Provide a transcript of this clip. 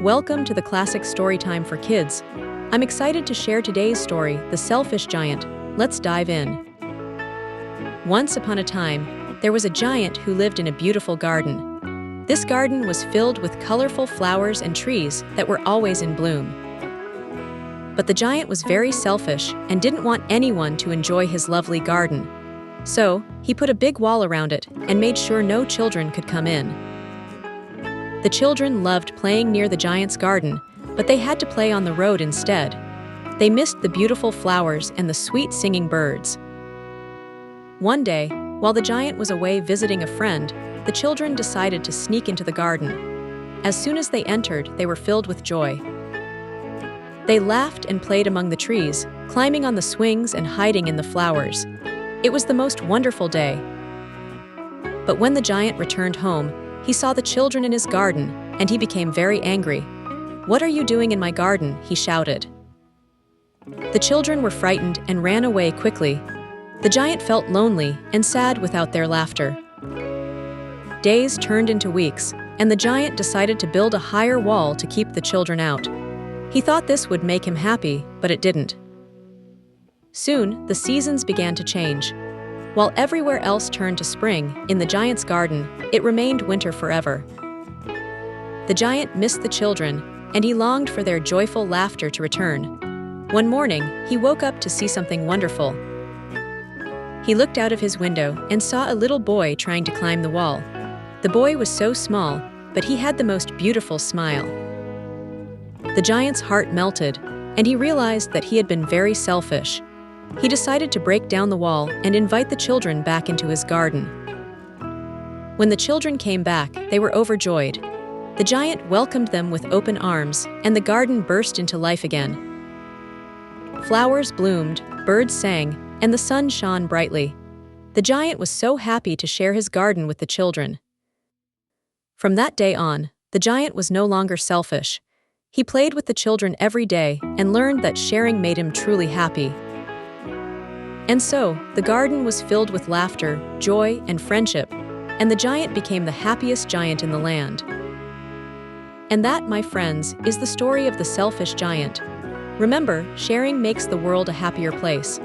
Welcome to the classic Storytime for kids. I'm excited to share today's story, The Selfish Giant. Let's dive in. Once upon a time, there was a giant who lived in a beautiful garden. This garden was filled with colorful flowers and trees that were always in bloom. But the giant was very selfish and didn't want anyone to enjoy his lovely garden. So, he put a big wall around it and made sure no children could come in. The children loved playing near the giant's garden, but they had to play on the road instead. They missed the beautiful flowers and the sweet singing birds. One day, while the giant was away visiting a friend, the children decided to sneak into the garden. As soon as they entered, they were filled with joy. They laughed and played among the trees, climbing on the swings and hiding in the flowers. It was the most wonderful day. But when the giant returned home, he saw the children in his garden, and he became very angry. "What are you doing in my garden?" he shouted. The children were frightened and ran away quickly. The giant felt lonely and sad without their laughter. Days turned into weeks, and the giant decided to build a higher wall to keep the children out. He thought this would make him happy, but it didn't. Soon, the seasons began to change. While everywhere else turned to spring, in the giant's garden, it remained winter forever. The giant missed the children, and he longed for their joyful laughter to return. One morning, he woke up to see something wonderful. He looked out of his window and saw a little boy trying to climb the wall. The boy was so small, but he had the most beautiful smile. The giant's heart melted, and he realized that he had been very selfish. He decided to break down the wall and invite the children back into his garden. When the children came back, they were overjoyed. The giant welcomed them with open arms, and the garden burst into life again. Flowers bloomed, birds sang, and the sun shone brightly. The giant was so happy to share his garden with the children. From that day on, the giant was no longer selfish. He played with the children every day and learned that sharing made him truly happy. And so, the garden was filled with laughter, joy, and friendship, and the giant became the happiest giant in the land. And that, my friends, is the story of the selfish giant. Remember, sharing makes the world a happier place.